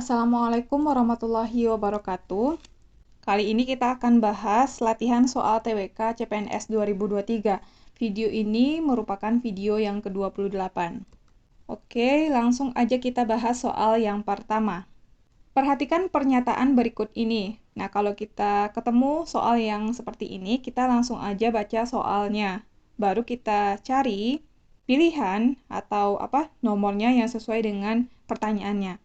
Assalamualaikum warahmatullahi wabarakatuh. Kali ini kita akan bahas latihan soal TWK CPNS 2023. Video ini merupakan video yang ke-28. Oke, langsung aja kita bahas soal yang pertama. Perhatikan pernyataan berikut ini. Nah, kalau kita ketemu soal yang seperti ini, kita langsung aja baca soalnya. Baru kita cari pilihan atau nomornya yang sesuai dengan pertanyaannya.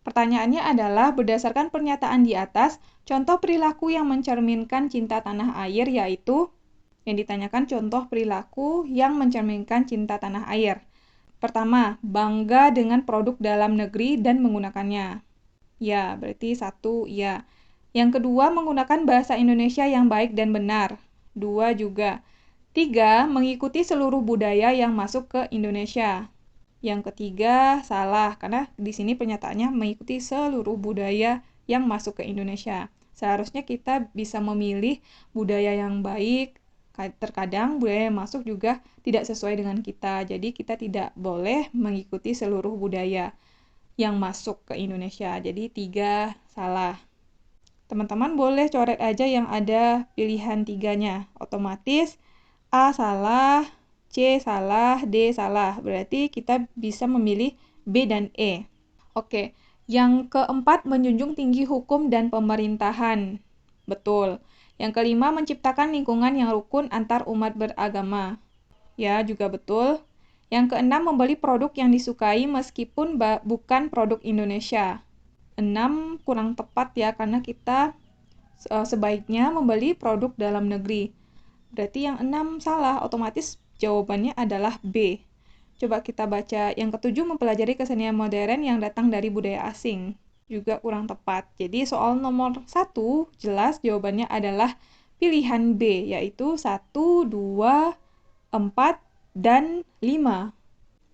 Pertanyaannya adalah, berdasarkan pernyataan di atas, contoh perilaku yang mencerminkan cinta tanah air yaitu, yang ditanyakan contoh perilaku yang mencerminkan cinta tanah air. Pertama, bangga dengan produk dalam negeri dan menggunakannya. Ya, berarti 1, ya. Yang kedua, menggunakan bahasa Indonesia yang baik dan benar. 2 juga. 3, mengikuti seluruh budaya yang masuk ke Indonesia. Yang ketiga, salah, karena di sini pernyataannya mengikuti seluruh budaya yang masuk ke Indonesia. Seharusnya kita bisa memilih budaya yang baik, terkadang budaya yang masuk juga tidak sesuai dengan kita, jadi kita tidak boleh mengikuti seluruh budaya yang masuk ke Indonesia. Jadi 3 salah. Teman-teman boleh coret aja yang ada pilihan 3-nya. Otomatis A salah, C salah, D salah. Berarti kita bisa memilih B dan E. Oke, yang keempat, menjunjung tinggi hukum dan pemerintahan. Betul. Yang kelima, menciptakan lingkungan yang rukun antar umat beragama. Ya, juga betul. Yang keenam, membeli produk yang disukai meskipun bukan produk Indonesia. 6 kurang tepat ya, karena kita sebaiknya membeli produk dalam negeri. Berarti yang 6 salah, otomatis jawabannya adalah B. Coba kita baca yang ketujuh, mempelajari kesenian modern yang datang dari budaya asing. Juga kurang tepat. Jadi soal nomor 1, jelas jawabannya adalah pilihan B, yaitu 1, 2, 4, dan 5.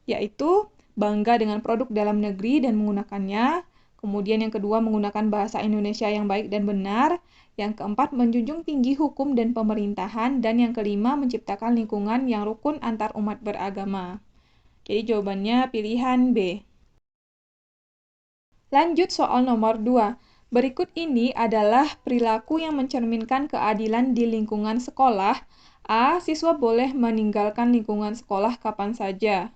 Yaitu bangga dengan produk dalam negeri dan menggunakannya. Kemudian yang kedua, menggunakan bahasa Indonesia yang baik dan benar. Yang keempat, menjunjung tinggi hukum dan pemerintahan. Dan yang kelima, menciptakan lingkungan yang rukun antar umat beragama. Jadi jawabannya pilihan B. Lanjut soal nomor 2. Berikut ini adalah perilaku yang mencerminkan keadilan di lingkungan sekolah. A. Siswa boleh meninggalkan lingkungan sekolah kapan saja.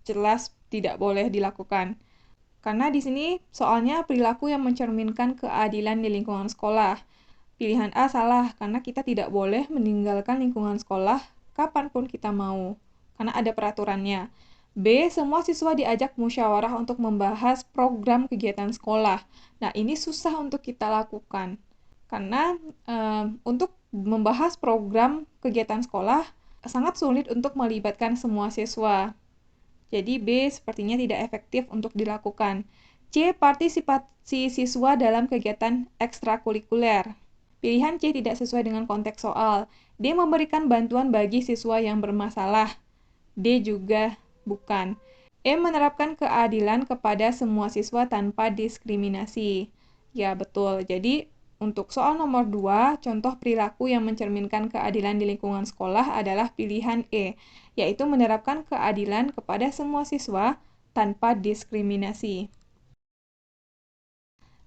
Jelas tidak boleh dilakukan. Karena di sini soalnya perilaku yang mencerminkan keadilan di lingkungan sekolah. Pilihan A salah, karena kita tidak boleh meninggalkan lingkungan sekolah kapanpun kita mau, karena ada peraturannya. B. Semua siswa diajak musyawarah untuk membahas program kegiatan sekolah. Nah, ini susah untuk kita lakukan, karena untuk membahas program kegiatan sekolah sangat sulit untuk melibatkan semua siswa. Jadi B sepertinya tidak efektif untuk dilakukan. C. Partisipasi siswa dalam kegiatan ekstrakurikuler. Pilihan C tidak sesuai dengan konteks soal. D. Memberikan bantuan bagi siswa yang bermasalah. D juga bukan. E. Menerapkan keadilan kepada semua siswa tanpa diskriminasi. Ya, betul. Jadi, untuk soal nomor 2, contoh perilaku yang mencerminkan keadilan di lingkungan sekolah adalah pilihan E, yaitu menerapkan keadilan kepada semua siswa tanpa diskriminasi.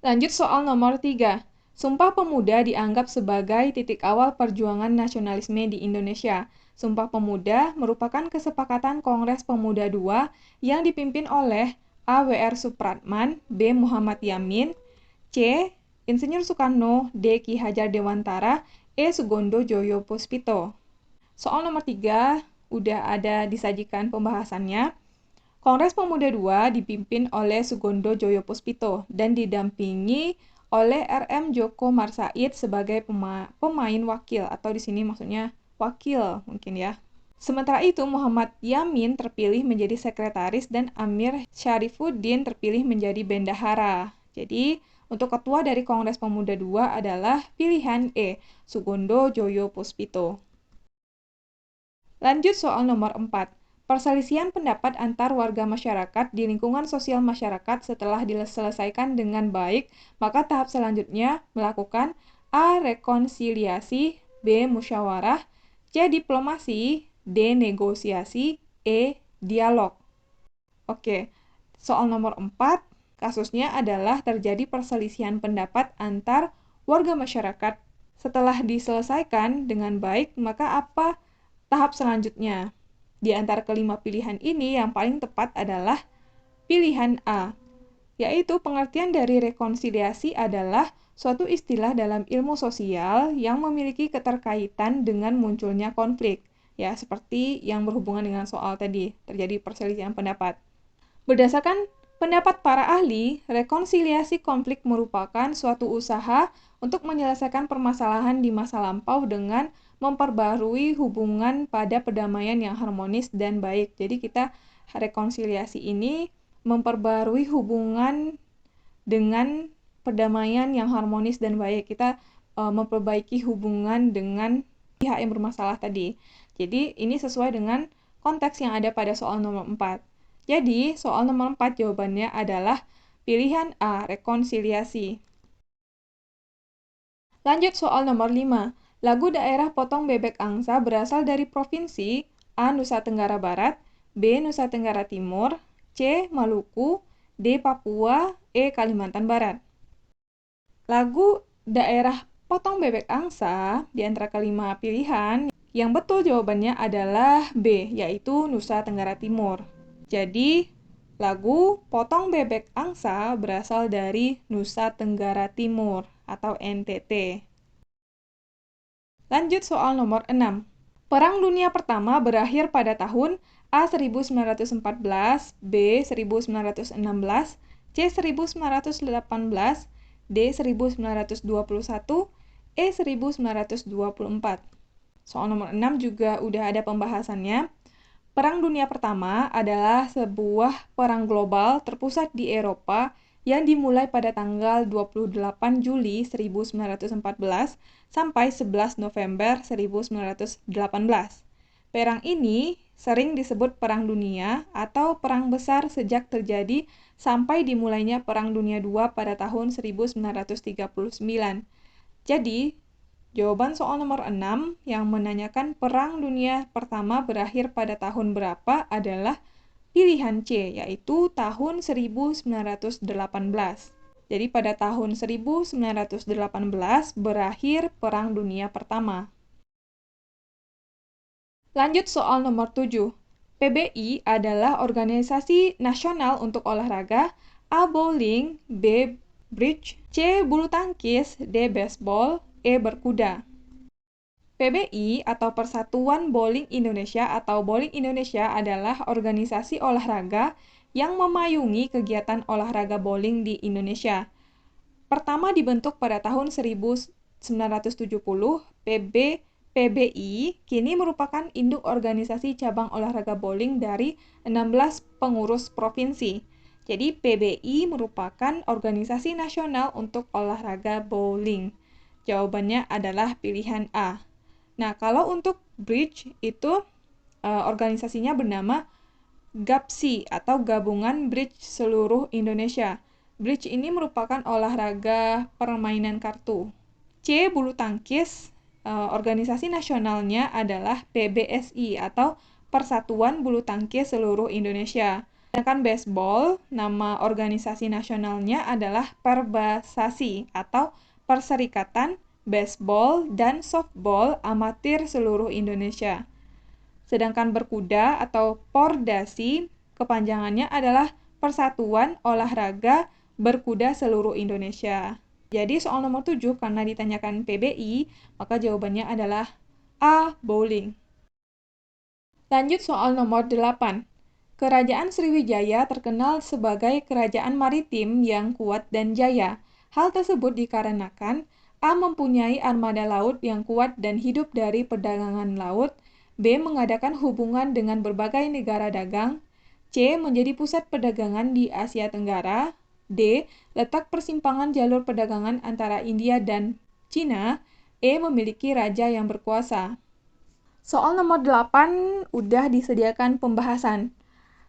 Lanjut soal nomor 3. Sumpah Pemuda dianggap sebagai titik awal perjuangan nasionalisme di Indonesia. Sumpah Pemuda merupakan kesepakatan Kongres Pemuda II yang dipimpin oleh A. W.R. Supratman, B. Muhammad Yamin, C. Insinyur Soekarno, D. Ki Hajar Dewantara, E. Sugondo Joyo Puspito. Soal nomor 3 udah ada disajikan pembahasannya. Kongres Pemuda II dipimpin oleh Sugondo Joyo Puspito dan didampingi oleh R.M. Djoko Marsaid sebagai pemain wakil, atau di sini maksudnya wakil mungkin ya. Sementara itu, Muhammad Yamin terpilih menjadi sekretaris dan Amir Syarifuddin terpilih menjadi bendahara. Jadi, untuk ketua dari Kongres Pemuda II adalah pilihan E, Sugondo Joyo Puspito. Lanjut soal nomor 4. Perselisihan pendapat antar warga masyarakat di lingkungan sosial masyarakat setelah diselesaikan dengan baik, maka tahap selanjutnya melakukan A. Rekonsiliasi, B. Musyawarah, C. Diplomasi, D. Negosiasi, E. Dialog. Oke, soal nomor 4 Kasusnya adalah terjadi perselisihan pendapat antar warga masyarakat. Setelah diselesaikan dengan baik, maka apa tahap selanjutnya? Di antara kelima pilihan ini, yang paling tepat adalah pilihan A, yaitu pengertian dari rekonsiliasi adalah suatu istilah dalam ilmu sosial yang memiliki keterkaitan dengan munculnya konflik, ya seperti yang berhubungan dengan soal tadi, terjadi perselisihan pendapat. Berdasarkan pendapat para ahli, rekonsiliasi konflik merupakan suatu usaha untuk menyelesaikan permasalahan di masa lampau dengan memperbarui hubungan pada perdamaian yang harmonis dan baik. Jadi kita rekonsiliasi ini memperbarui hubungan dengan perdamaian yang harmonis dan baik. Kita memperbaiki hubungan dengan pihak yang bermasalah tadi. Jadi ini sesuai dengan konteks yang ada pada soal nomor 4. Jadi, soal nomor 4 jawabannya adalah pilihan A, rekonsiliasi. Lanjut soal nomor 5. Lagu daerah Potong Bebek Angsa berasal dari provinsi A. Nusa Tenggara Barat, B. Nusa Tenggara Timur, C. Maluku, D. Papua, E. Kalimantan Barat. Lagu daerah Potong Bebek Angsa di antara kelima pilihan, yang betul jawabannya adalah B, yaitu Nusa Tenggara Timur. Jadi, lagu Potong Bebek Angsa berasal dari Nusa Tenggara Timur atau NTT. Lanjut soal nomor 6. Perang Dunia Pertama berakhir pada tahun A. 1914, B. 1916, C. 1918, D. 1921, E. 1924. Soal nomor 6 juga udah ada pembahasannya. Perang Dunia Pertama adalah sebuah perang global terpusat di Eropa yang dimulai pada tanggal 28 Juli 1914 sampai 11 November 1918. Perang ini sering disebut Perang Dunia atau Perang Besar sejak terjadi sampai dimulainya Perang Dunia II pada tahun 1939. Jadi, jawaban soal nomor 6 yang menanyakan Perang Dunia Pertama berakhir pada tahun berapa adalah pilihan C, yaitu tahun 1918. Jadi pada tahun 1918 berakhir Perang Dunia Pertama. Lanjut soal nomor 7. PBI adalah organisasi nasional untuk olahraga A. Bowling, B. Bridge, C. Bulu tangkis, D. Baseball, E. Berkuda. PBI atau Persatuan Bowling Indonesia atau Bowling Indonesia adalah organisasi olahraga yang memayungi kegiatan olahraga bowling di Indonesia. Pertama dibentuk pada tahun 1970, PBI kini merupakan induk organisasi cabang olahraga bowling dari 16 pengurus provinsi. Jadi PBI merupakan organisasi nasional untuk olahraga bowling. Jawabannya adalah pilihan A. Nah, kalau untuk Bridge itu organisasinya bernama GAPSI atau Gabungan Bridge Seluruh Indonesia. Bridge ini merupakan olahraga permainan kartu. C. Bulu tangkis, organisasi nasionalnya adalah PBSI atau Persatuan Bulu Tangkis Seluruh Indonesia. Sedangkan baseball, nama organisasi nasionalnya adalah Perbasasi atau Perserikatan Baseball dan Softball Amatir Seluruh Indonesia. Sedangkan berkuda atau Pordasi, kepanjangannya adalah Persatuan Olahraga Berkuda Seluruh Indonesia. Jadi soal nomor 7 karena ditanyakan PBI, maka jawabannya adalah A. Bowling. Lanjut soal nomor 8. Kerajaan Sriwijaya terkenal sebagai kerajaan maritim yang kuat dan jaya. Hal tersebut dikarenakan A. mempunyai armada laut yang kuat dan hidup dari perdagangan laut, B. mengadakan hubungan dengan berbagai negara dagang, C. menjadi pusat perdagangan di Asia Tenggara, D. letak persimpangan jalur perdagangan antara India dan Cina, E. memiliki raja yang berkuasa. Soal nomor 8 udah disediakan pembahasan.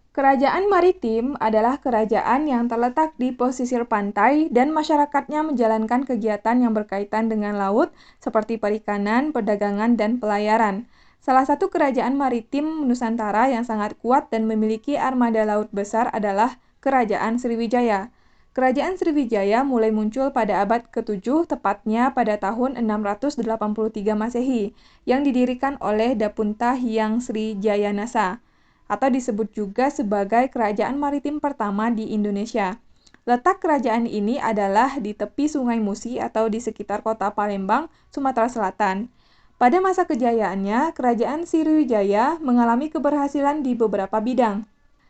Kerajaan maritim adalah kerajaan yang terletak di pesisir pantai dan masyarakatnya menjalankan kegiatan yang berkaitan dengan laut seperti perikanan, perdagangan, dan pelayaran. Salah satu kerajaan maritim Nusantara yang sangat kuat dan memiliki armada laut besar adalah Kerajaan Sriwijaya. Kerajaan Sriwijaya mulai muncul pada abad ke-7, tepatnya pada tahun 683 Masehi, yang didirikan oleh Dapunta Hyang Sri Jayanasa, atau disebut juga sebagai kerajaan maritim pertama di Indonesia. Letak kerajaan ini adalah di tepi Sungai Musi atau di sekitar kota Palembang, Sumatera Selatan. Pada masa kejayaannya, kerajaan Sriwijaya mengalami keberhasilan di beberapa bidang.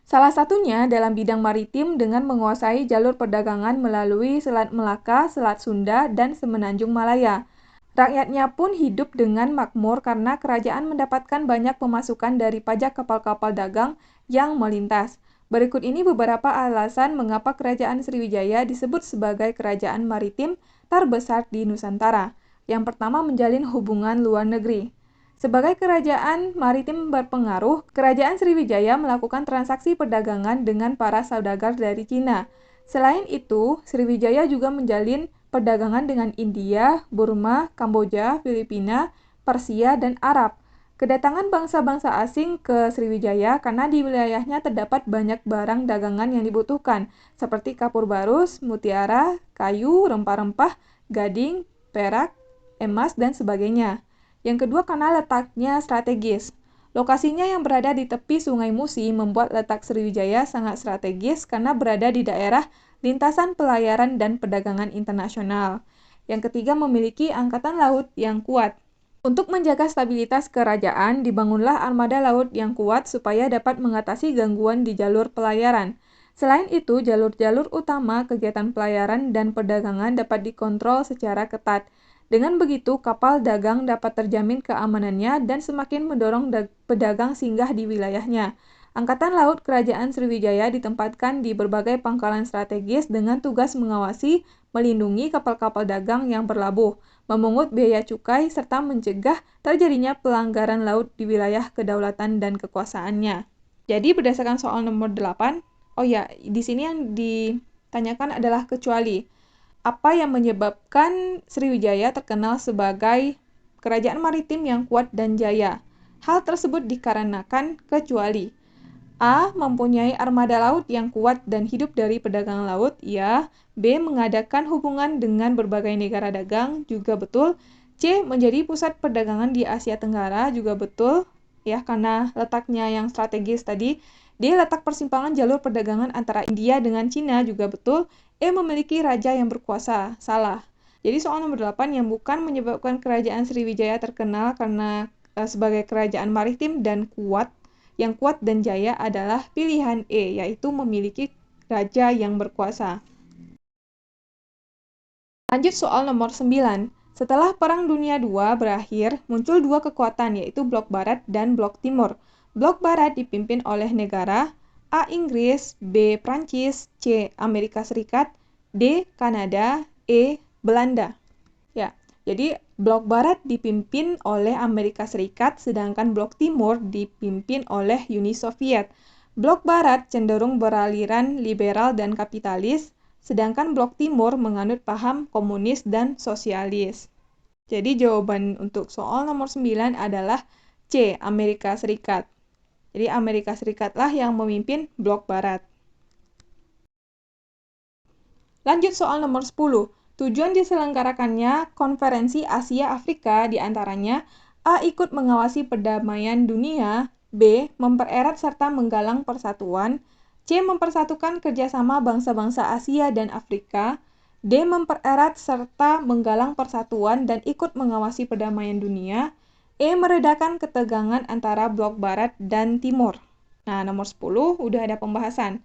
Salah satunya dalam bidang maritim dengan menguasai jalur perdagangan melalui Selat Melaka, Selat Sunda, dan Semenanjung Malaya. Rakyatnya pun hidup dengan makmur karena kerajaan mendapatkan banyak pemasukan dari pajak kapal-kapal dagang yang melintas. Berikut ini beberapa alasan mengapa kerajaan Sriwijaya disebut sebagai kerajaan maritim terbesar di Nusantara. Yang pertama, menjalin hubungan luar negeri. Sebagai kerajaan maritim berpengaruh, kerajaan Sriwijaya melakukan transaksi perdagangan dengan para saudagar dari Cina. Selain itu, Sriwijaya juga menjalin perdagangan dengan India, Burma, Kamboja, Filipina, Persia, dan Arab. Kedatangan bangsa-bangsa asing ke Sriwijaya karena di wilayahnya terdapat banyak barang dagangan yang dibutuhkan, seperti kapur barus, mutiara, kayu, rempah-rempah, gading, perak, emas, dan sebagainya. Yang kedua, karena letaknya strategis. Lokasinya yang berada di tepi Sungai Musi membuat letak Sriwijaya sangat strategis karena berada di daerah lintasan pelayaran dan perdagangan internasional. Yang ketiga, memiliki angkatan laut yang kuat. Untuk menjaga stabilitas kerajaan, dibangunlah armada laut yang kuat supaya dapat mengatasi gangguan di jalur pelayaran. Selain itu, jalur-jalur utama kegiatan pelayaran dan perdagangan dapat dikontrol secara ketat. Dengan begitu, kapal dagang dapat terjamin keamanannya dan semakin mendorong pedagang singgah di wilayahnya. Angkatan Laut Kerajaan Sriwijaya ditempatkan di berbagai pangkalan strategis dengan tugas mengawasi, melindungi kapal-kapal dagang yang berlabuh, memungut biaya cukai, serta mencegah terjadinya pelanggaran laut di wilayah kedaulatan dan kekuasaannya. Jadi berdasarkan soal nomor 8, di sini yang ditanyakan adalah kecuali. Apa yang menyebabkan Sriwijaya terkenal sebagai kerajaan maritim yang kuat dan jaya? Hal tersebut dikarenakan kecuali A. Mempunyai armada laut yang kuat dan hidup dari perdagangan laut, ya. B. Mengadakan hubungan dengan berbagai negara dagang, juga betul. C. Menjadi pusat perdagangan di Asia Tenggara, juga betul, ya, karena letaknya yang strategis tadi. D. Letak persimpangan jalur perdagangan antara India dengan Cina, juga betul. E. Memiliki raja yang berkuasa, salah. Jadi soal nomor 8 yang bukan menyebabkan kerajaan Sriwijaya terkenal karena sebagai kerajaan maritim dan kuat, yang kuat dan jaya adalah pilihan E, yaitu memiliki raja yang berkuasa. Lanjut soal nomor 9. Setelah Perang Dunia II berakhir, muncul dua kekuatan, yaitu Blok Barat dan Blok Timur. Blok Barat dipimpin oleh negara A. Inggris, B. Prancis, C. Amerika Serikat, D. Kanada, E. Belanda. Ya, jadi Blok Barat dipimpin oleh Amerika Serikat, sedangkan Blok Timur dipimpin oleh Uni Soviet. Blok Barat cenderung beraliran liberal dan kapitalis, sedangkan Blok Timur menganut paham komunis dan sosialis. Jadi jawaban untuk soal nomor 9 adalah C, Amerika Serikat. Jadi Amerika Serikatlah yang memimpin Blok Barat. Lanjut soal nomor 10. Tujuan diselenggarakannya Konferensi Asia Afrika diantaranya A. Ikut mengawasi perdamaian dunia, B. Mempererat serta menggalang persatuan, C. Mempersatukan kerjasama bangsa-bangsa Asia dan Afrika, D. Mempererat serta menggalang persatuan dan ikut mengawasi perdamaian dunia, E. Meredakan ketegangan antara Blok Barat dan Timur. Nah, nomor 10 udah ada pembahasan.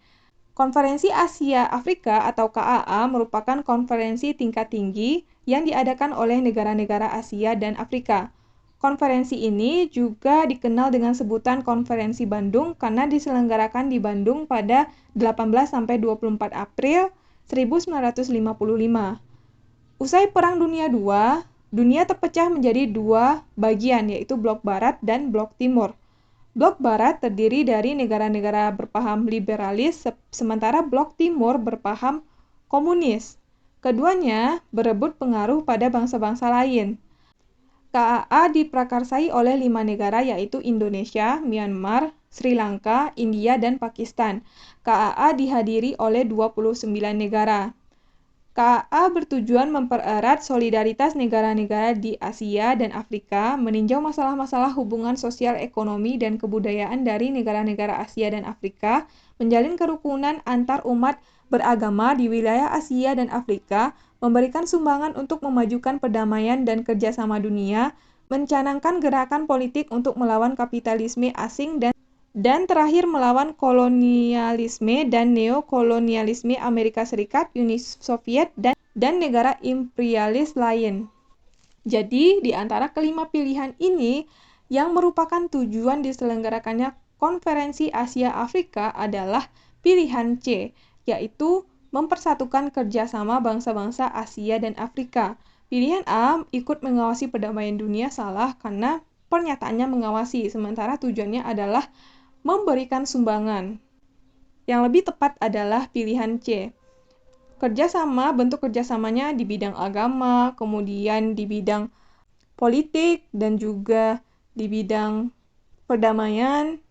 Konferensi Asia Afrika atau KAA merupakan konferensi tingkat tinggi yang diadakan oleh negara-negara Asia dan Afrika. Konferensi ini juga dikenal dengan sebutan Konferensi Bandung karena diselenggarakan di Bandung pada 18-24 April 1955. Usai Perang Dunia II, dunia terpecah menjadi dua bagian, yaitu Blok Barat dan Blok Timur. Blok Barat terdiri dari negara-negara berpaham liberalis, sementara Blok Timur berpaham komunis. Keduanya berebut pengaruh pada bangsa-bangsa lain. KAA diprakarsai oleh 5 negara, yaitu Indonesia, Myanmar, Sri Lanka, India, dan Pakistan. KAA dihadiri oleh 29 negara. KAA bertujuan mempererat solidaritas negara-negara di Asia dan Afrika, meninjau masalah-masalah hubungan sosial, ekonomi, dan kebudayaan dari negara-negara Asia dan Afrika, menjalin kerukunan antar umat beragama di wilayah Asia dan Afrika, memberikan sumbangan untuk memajukan perdamaian dan kerjasama dunia, mencanangkan gerakan politik untuk melawan kapitalisme asing dan terakhir melawan kolonialisme dan neokolonialisme Amerika Serikat, Uni Soviet, dan negara imperialis lain. Jadi, di antara kelima pilihan ini, yang merupakan tujuan diselenggarakannya Konferensi Asia Afrika adalah pilihan C, yaitu mempersatukan kerjasama bangsa-bangsa Asia dan Afrika. Pilihan A, ikut mengawasi perdamaian dunia, salah karena pernyataannya mengawasi, sementara tujuannya adalah memberikan sumbangan. Yang lebih tepat adalah pilihan C. Bentuk kerjasamanya di bidang agama, kemudian di bidang politik, dan juga di bidang perdamaian.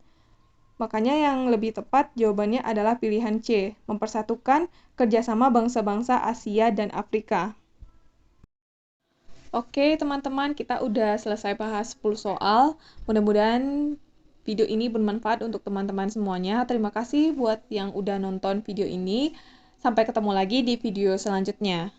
Makanya yang lebih tepat jawabannya adalah pilihan C, mempersatukan kerjasama bangsa-bangsa Asia dan Afrika. Oke teman-teman, kita udah selesai bahas 10 soal. Mudah-mudahan video ini bermanfaat untuk teman-teman semuanya. Terima kasih buat yang udah nonton video ini. Sampai ketemu lagi di video selanjutnya.